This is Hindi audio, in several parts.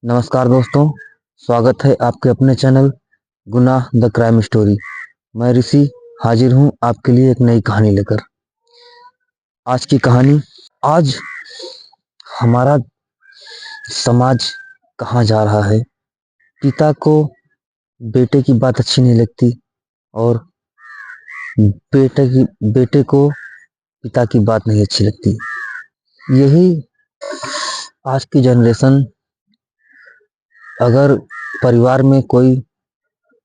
नमस्कार दोस्तों, स्वागत है आपके अपने चैनल गुनाह द क्राइम स्टोरी। मैं ऋषि हाजिर हूँ आपके लिए एक नई कहानी लेकर। आज की कहानी, आज हमारा समाज कहाँ जा रहा है। पिता को बेटे की बात अच्छी नहीं लगती और बेटे को पिता की बात नहीं अच्छी लगती। यही आज की जनरेशन, अगर परिवार में कोई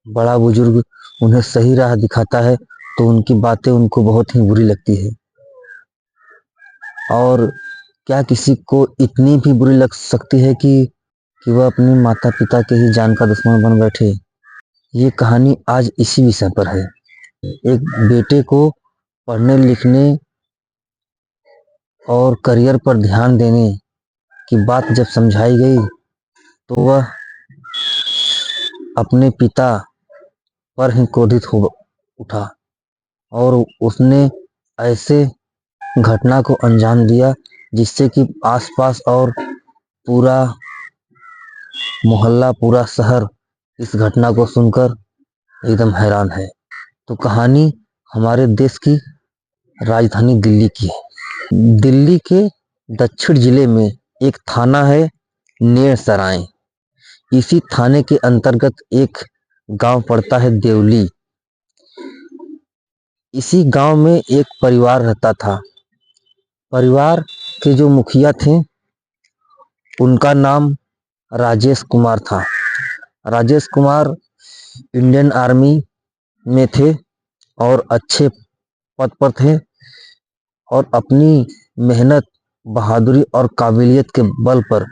बड़ा बुजुर्ग उन्हें सही राह दिखाता है तो उनकी बातें उनको बहुत ही बुरी लगती है। और क्या किसी को इतनी भी बुरी लग सकती है कि वह अपने माता पिता के ही जान का दुश्मन बन बैठे। ये कहानी आज इसी विषय पर है। एक बेटे को पढ़ने लिखने और करियर पर ध्यान देने की बात जब समझाई गई तो वह अपने पिता पर ही क्रोधित हो उठा और उसने ऐसे घटना को अंजाम दिया जिससे कि आसपास और पूरा मोहल्ला, पूरा शहर इस घटना को सुनकर एकदम हैरान है। तो कहानी हमारे देश की राजधानी दिल्ली की है। दिल्ली के दक्षिण जिले में एक थाना है नेर सराय। इसी थाने के अंतर्गत एक गांव पड़ता है देवली। इसी गांव में एक परिवार रहता था। परिवार के जो मुखिया थे उनका नाम राजेश कुमार था। राजेश कुमार इंडियन आर्मी में थे और अच्छे पद पर थे और अपनी मेहनत, बहादुरी और काबिलियत के बल पर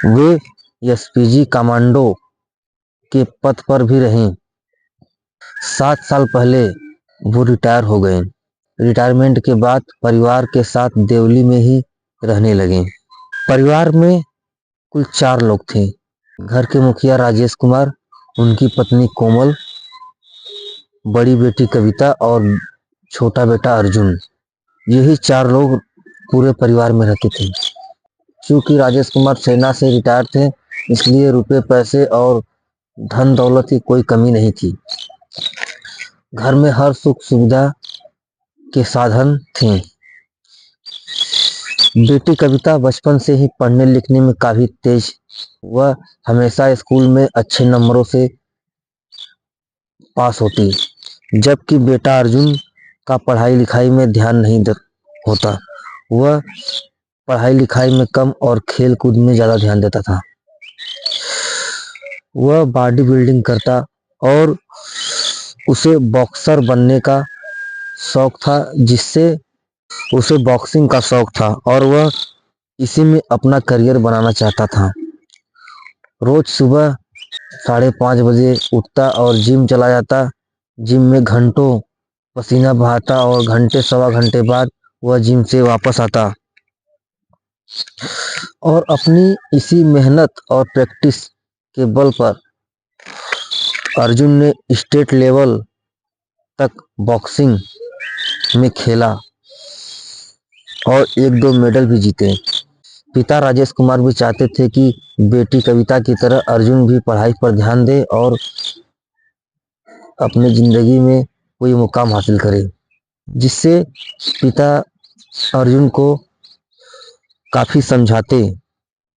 वे एसपीजी कमांडो के पद पर भी रहे। 7 साल पहले वो रिटायर हो गए। रिटायरमेंट के बाद परिवार के साथ देवली में ही रहने लगे। परिवार में कुल 4 लोग थे। घर के मुखिया राजेश कुमार, उनकी पत्नी कोमल, बड़ी बेटी कविता और छोटा बेटा अर्जुन। यही 4 लोग पूरे परिवार में रहते थे। चूंकि राजेश कुमार सेना से रिटायर थे इसलिए रुपए पैसे और धन दौलत की कोई कमी नहीं थी। घर में हर सुख सुविधा के साधन थे। बेटी कविता बचपन से ही पढ़ने लिखने में काफी तेज। वह हमेशा स्कूल में अच्छे नंबरों से पास होती, जबकि बेटा अर्जुन का पढ़ाई लिखाई में ध्यान नहीं होता। वह पढ़ाई लिखाई में कम और खेल कूद में ज्यादा ध्यान देता था। वह बॉडी बिल्डिंग करता और उसे बॉक्सर बनने का शौक था, जिससे उसे बॉक्सिंग का शौक था और वह इसी में अपना करियर बनाना चाहता था। रोज सुबह 5:30 बजे उठता और जिम चला जाता। जिम में घंटों पसीना बहाता और घंटे सवा घंटे बाद वह जिम से वापस आता और अपनी इसी मेहनत और प्रैक्टिस के बल पर अर्जुन ने स्टेट लेवल तक बॉक्सिंग में खेला और 1-2 मेडल भी जीते। पिता राजेश कुमार भी चाहते थे कि बेटी कविता की तरह अर्जुन भी पढ़ाई पर ध्यान दे और अपने जिंदगी में कोई मुकाम हासिल करे, जिससे पिता अर्जुन को काफी समझाते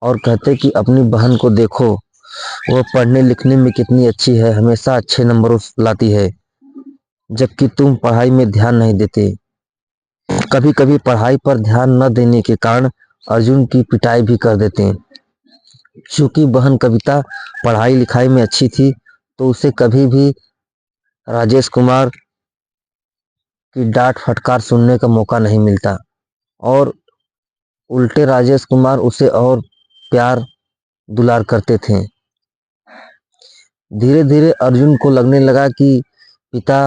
और कहते कि अपनी बहन को देखो, वह पढ़ने लिखने में कितनी अच्छी है, हमेशा अच्छे नंबरों लाती है, जबकि तुम पढ़ाई में ध्यान नहीं देते। कभी कभी पढ़ाई पर ध्यान न देने के कारण अर्जुन की पिटाई भी कर देते। चूंकि बहन कविता पढ़ाई लिखाई में अच्छी थी तो उसे कभी भी राजेश कुमार की डांट फटकार सुनने का मौका नहीं मिलता और उल्टे राजेश कुमार उसे और प्यार दुलार करते थे। धीरे धीरे अर्जुन को लगने लगा कि पिता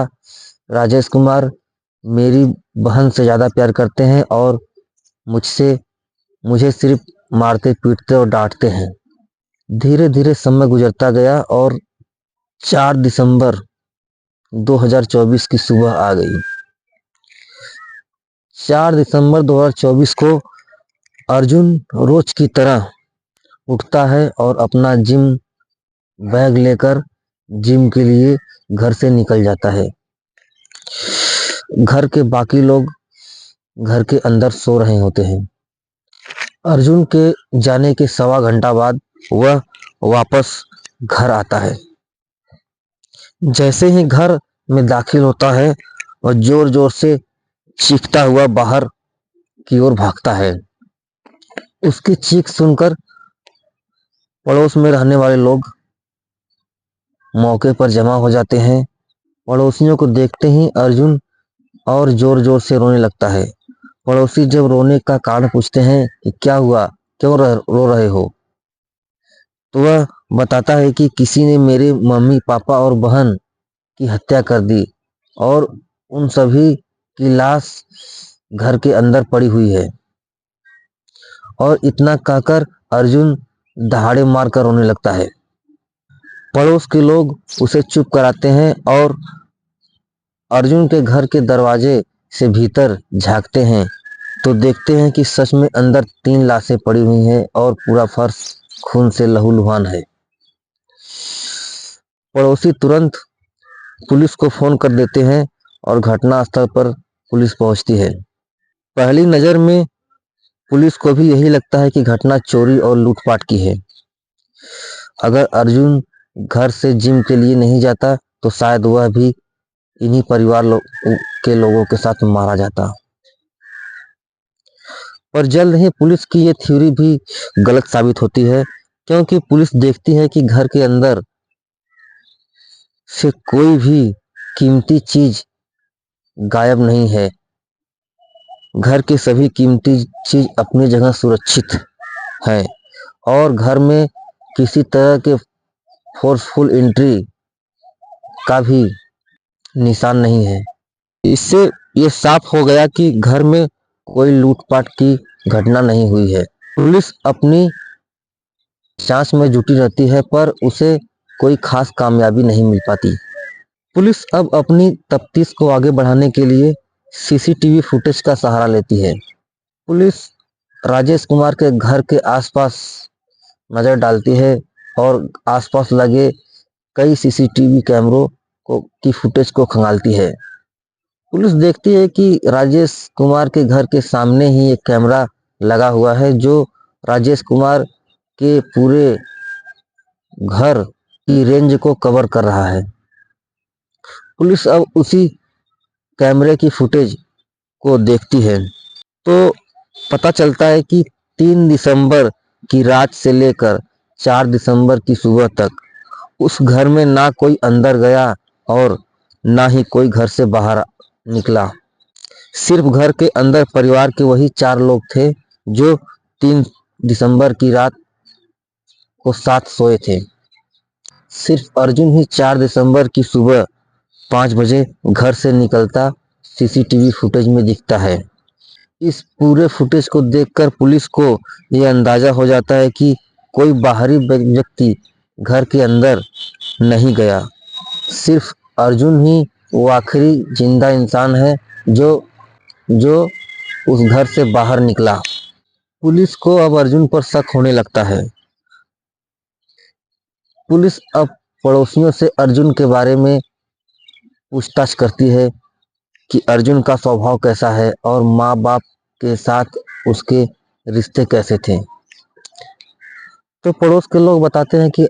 राजेश कुमार मेरी बहन से ज्यादा प्यार करते हैं और मुझे सिर्फ मारते पीटते और डांटते हैं। धीरे धीरे समय गुजरता गया और 4 दिसंबर 2024 की सुबह आ गई। 4 दिसंबर 2024 को अर्जुन रोज की तरह उठता है और अपना जिम बैग लेकर जिम के लिए घर से निकल जाता है। घर के बाकी लोग घर के अंदर सो रहे होते हैं। अर्जुन के जाने के सवा घंटा बाद वह वापस घर आता है। जैसे ही घर में दाखिल होता है वह जोर जोर से चीखता हुआ बाहर की ओर भागता है। उसकी चीख सुनकर पड़ोस में रहने वाले लोग मौके पर जमा हो जाते हैं। पड़ोसियों को देखते ही अर्जुन और जोर जोर से रोने लगता है। पड़ोसी जब रोने का कारण पूछते हैं कि क्या हुआ, क्यों रो रहे हो, तो वह बताता है कि किसी ने मेरे मम्मी पापा और बहन की हत्या कर दी और उन सभी की लाश घर के अंदर पड़ी हुई है। और इतना कहकर अर्जुन दहाड़े मारकर रोने लगता है। पड़ोस के लोग उसे चुप कराते हैं और अर्जुन के घर के दरवाजे से भीतर झांकते हैं तो देखते हैं कि सच में अंदर 3 लाशें पड़ी हुई हैं और पूरा फर्श खून से लहूलुहान है। पड़ोसी तुरंत पुलिस को फोन कर देते हैं और घटना स्थल पर पुलिस पहुंचती है। पहली नजर में पुलिस को भी यही लगता है कि घटना चोरी और लूटपाट की है। अगर अर्जुन घर से जिम के लिए नहीं जाता तो शायद वह भी इन्हीं परिवार के लोगों के साथ मारा जाता। पर जल्द ही पुलिस की ये थ्योरी भी गलत साबित होती है, क्योंकि पुलिस देखती है कि घर के अंदर से कोई भी कीमती चीज गायब नहीं है। घर के सभी कीमती चीज अपनी जगह सुरक्षित है और घर में किसी तरह के फोर्सफुल एंट्री का भी निशान नहीं है। इससे ये साफ हो गया कि घर में कोई लूटपाट की घटना नहीं हुई है। पुलिस अपनी जांच में जुटी रहती है पर उसे कोई खास कामयाबी नहीं मिल पाती। पुलिस अब अपनी तफ्तीश को आगे बढ़ाने के लिए सीसीटीवी फुटेज का सहारा लेती है। पुलिस राजेश कुमार के घर के आसपास नजर डालती है और आसपास लगे कई सीसीटीवी कैमरों की फुटेज को खंगालती है। पुलिस देखती है कि राजेश कुमार के घर के सामने ही एक कैमरा लगा हुआ है जो राजेश कुमार के पूरे घर की रेंज को कवर कर रहा है। पुलिस अब उसी कैमरे की फुटेज को देखती है तो पता चलता है कि 3 दिसंबर की रात से लेकर 4 दिसंबर की सुबह तक उस घर में ना कोई अंदर गया और ना ही कोई घर से बाहर निकला। सिर्फ घर के अंदर परिवार के वही 4 लोग थे जो 3 दिसंबर की रात को साथ सोए थे। सिर्फ अर्जुन ही 4 दिसंबर की सुबह 5 बजे घर से निकलता सीसीटीवी फुटेज में दिखता है। इस पूरे फुटेज को देखकर पुलिस को यह अंदाजा हो जाता है कि कोई बाहरी व्यक्ति घर के अंदर नहीं गया। सिर्फ अर्जुन ही वो आखिरी जिंदा इंसान है जो उस घर से बाहर निकला। पुलिस को अब अर्जुन पर शक होने लगता है। पुलिस अब पड़ोसियों से अर्जुन के बारे में पूछताछ करती है कि अर्जुन का स्वभाव कैसा है और माँ बाप के साथ उसके रिश्ते कैसे थे। तो पड़ोस के लोग बताते हैं कि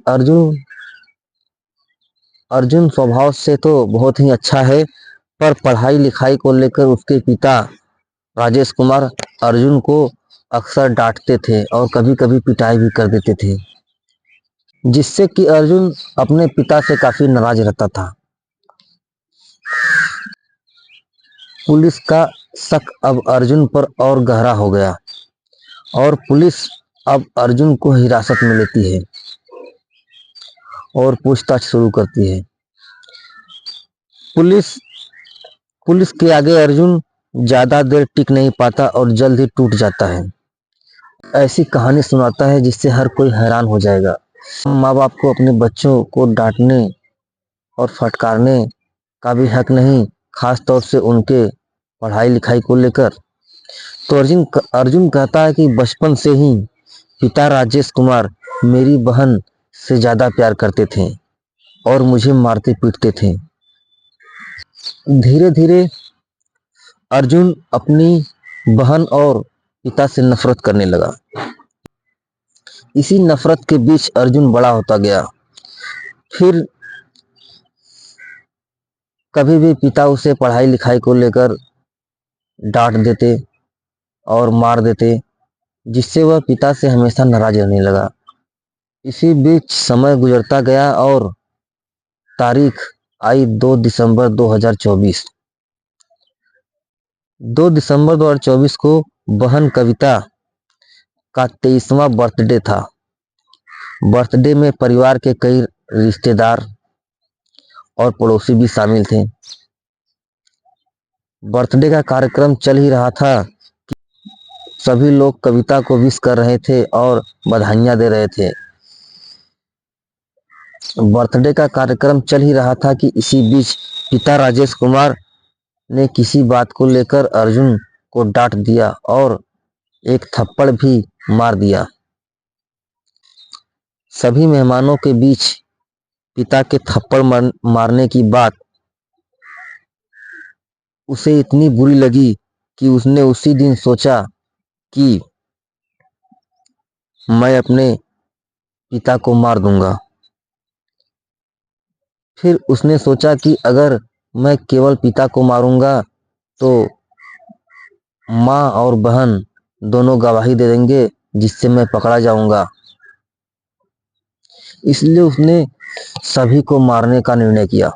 अर्जुन स्वभाव से तो बहुत ही अच्छा है, पर पढ़ाई लिखाई को लेकर उसके पिता राजेश कुमार अर्जुन को अक्सर डांटते थे और कभी कभी पिटाई भी कर देते थे, जिससे कि अर्जुन अपने पिता से काफी नाराज रहता था। पुलिस का शक अब अर्जुन पर और गहरा हो गया और पुलिस अब अर्जुन को हिरासत में लेती है और पूछताछ शुरू करती है। पुलिस के आगे अर्जुन ज्यादा देर टिक नहीं पाता और जल्द ही टूट जाता है। ऐसी कहानी सुनाता है जिससे हर कोई हैरान हो जाएगा। माँ बाप को अपने बच्चों को डांटने और फटकारने का भी हक नहीं, खास तौर से उनके पढ़ाई लिखाई को लेकर। तो अर्जुन कहता है कि बचपन से ही पिता राजेश कुमार मेरी बहन से ज़्यादा प्यार करते थे और मुझे मारते पीटते थे। धीरे धीरे अर्जुन अपनी बहन और पिता से नफरत करने लगा। इसी नफरत के बीच अर्जुन बड़ा होता गया। फिर कभी भी पिता उसे पढ़ाई लिखाई को लेकर डांट देते और मार देते, जिससे वह पिता से हमेशा नाराज रहने लगा। इसी बीच समय गुजरता गया और तारीख आई 2 दिसंबर 2024। 2 दिसंबर 2024 को बहन कविता का 23वां बर्थडे था। बर्थडे में परिवार के कई रिश्तेदार और पड़ोसी भी शामिल थे। बर्थडे का कार्यक्रम चल ही रहा था, सभी लोग कविता को विश कर रहे थे और बधाइयां दे रहे थे। बर्थडे का कार्यक्रम चल ही रहा था कि इसी बीच पिता राजेश कुमार ने किसी बात को लेकर अर्जुन को डांट दिया और एक थप्पड़ भी मार दिया। सभी मेहमानों के बीच पिता के थप्पड़ मारने की बात उसे इतनी बुरी लगी कि उसने उसी दिन सोचा कि मैं अपने पिता को मार दूंगा। फिर उसने सोचा कि अगर मैं केवल पिता को मारूंगा तो माँ और बहन दोनों गवाही दे देंगे, जिससे मैं पकड़ा जाऊंगा। इसलिए उसने सभी को मारने का निर्णय किया।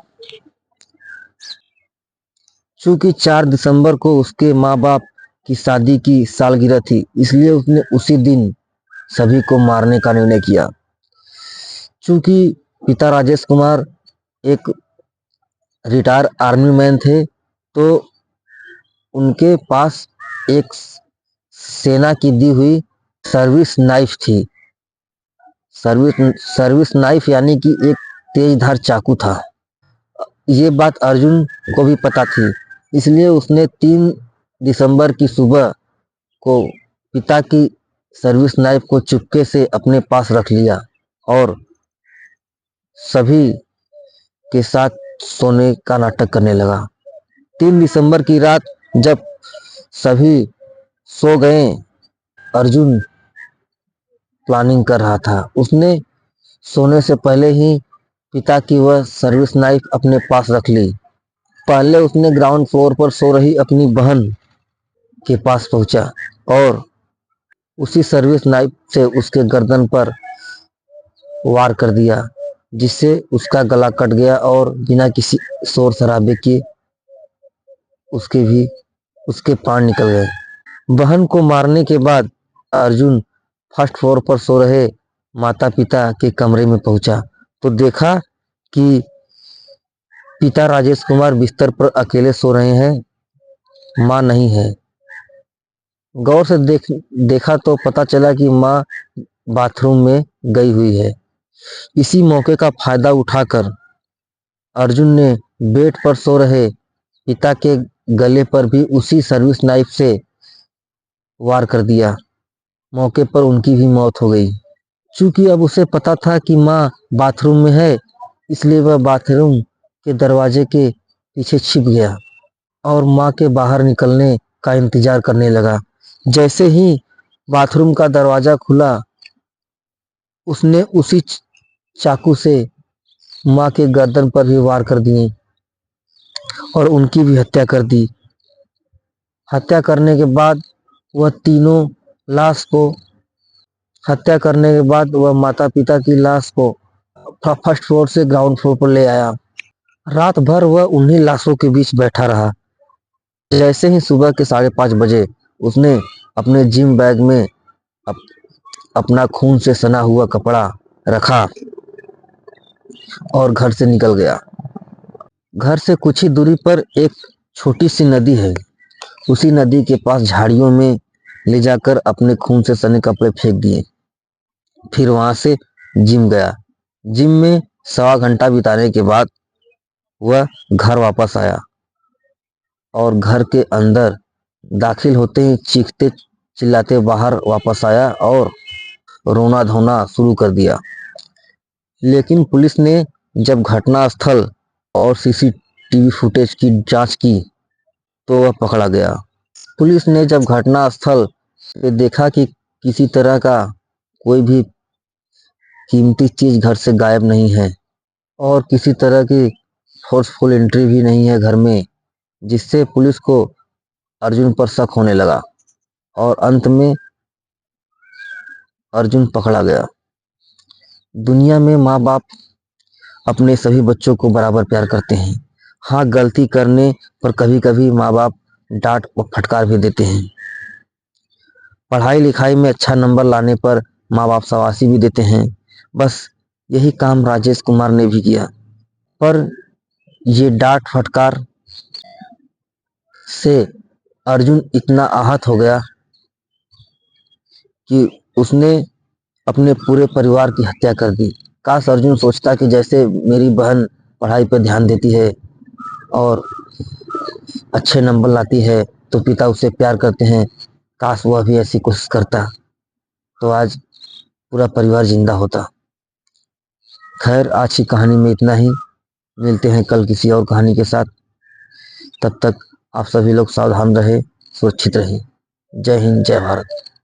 चूंकि 4 दिसंबर को उसके माँ बाप की शादी की सालगिरह थी, इसलिए उसने उसी दिन सभी को मारने का निर्णय किया। चूंकि पिता राजेश कुमार एक रिटायर आर्मी मैन थे, तो उनके पास एक सेना की दी हुई सर्विस नाइफ थी। सर्विस नाइफ यानी कि एक तेजधार चाकू था। ये बात अर्जुन को भी पता थी, इसलिए उसने 3 दिसंबर की सुबह को पिता की सर्विस नाइफ को चुपके से अपने पास रख लिया और सभी के साथ सोने का नाटक करने लगा। 3 दिसंबर की रात जब सभी सो गए, अर्जुन प्लानिंग कर रहा था। उसने सोने से पहले ही पिता की वह सर्विस नाइफ अपने पास रख ली। पहले उसने ग्राउंड फ्लोर पर सो रही अपनी बहन के पास पहुंचा और उसी सर्विस नाइफ से उसके गर्दन पर वार कर दिया, जिससे उसका गला कट गया और बिना किसी शोर शराबे के उसके प्राण निकल गए। बहन को मारने के बाद अर्जुन फर्स्ट फ्लोर पर सो रहे माता पिता के कमरे में पहुंचा तो देखा कि पिता राजेश कुमार बिस्तर पर अकेले सो रहे हैं, माँ नहीं है। गौर से देखा तो पता चला कि माँ बाथरूम में गई हुई है। इसी मौके का फायदा उठाकर अर्जुन ने बेड पर सो रहे पिता के गले पर भी उसी सर्विस नाइफ से वार कर दिया। मौके पर उनकी भी मौत हो गई। चूंकि अब उसे पता था कि माँ बाथरूम में है, इसलिए वह बाथरूम के दरवाजे के पीछे छिप गया और माँ के बाहर निकलने का इंतजार करने लगा। जैसे ही बाथरूम का दरवाजा खुला, उसने उसी चाकू से माँ के गर्दन पर भी वार कर दिए और उनकी भी हत्या कर दी। हत्या करने के बाद वह तीनों लाश को हत्या करने के बाद वह माता पिता की लाश को फर्स्ट फ्लोर से ग्राउंड फ्लोर पर ले आया। रात भर वह उन्हीं लाशों के बीच बैठा रहा। जैसे ही सुबह के 5:30 बजे उसने अपने जिम बैग में अपना खून से सना हुआ कपड़ा रखा और घर से निकल गया। घर से कुछ ही दूरी पर एक छोटी सी नदी है। उसी नदी के पास झाड़ियों में ले जाकर अपने खून से सने कपड़े फेंक दिए। फिर वहां से जिम गया। जिम में 1.25 घंटा बिताने के बाद वह घर वापस आया और घर के अंदर दाखिल होते ही चीखते चिल्लाते बाहर वापस आया और रोना धोना शुरू कर दिया। लेकिन पुलिस ने जब घटना स्थल और सीसीटीवी फुटेज की जांच की तो वह पकड़ा गया। पुलिस ने जब घटना स्थल पे देखा कि किसी तरह का कोई भी कीमती चीज घर से गायब नहीं है और किसी तरह की फोर्सफुल एंट्री भी नहीं है घर में, जिससे पुलिस को अर्जुन पर शक होने लगा और अंत में अर्जुन पकड़ा गया। दुनिया में माँ बाप अपने सभी बच्चों को बराबर प्यार करते हैं। हाँ, गलती करने पर कभी कभी माँ बाप डांट और फटकार भी देते हैं। पढ़ाई लिखाई में अच्छा नंबर लाने पर माँ बाप शाबाशी भी देते हैं। बस यही काम राजेश कुमार ने भी किया। पर ये डांट फटकार से अर्जुन इतना आहत हो गया कि उसने अपने पूरे परिवार की हत्या कर दी। काश अर्जुन सोचता कि जैसे मेरी बहन पढ़ाई पर ध्यान देती है और अच्छे नंबर लाती है तो पिता उसे प्यार करते हैं, काश वह भी ऐसी कोशिश करता तो आज पूरा परिवार जिंदा होता। खैर, आज की कहानी में इतना ही। मिलते हैं कल किसी और कहानी के साथ। तब तक आप सभी लोग सावधान रहे, सुरक्षित रहे। जय हिंद, जय भारत।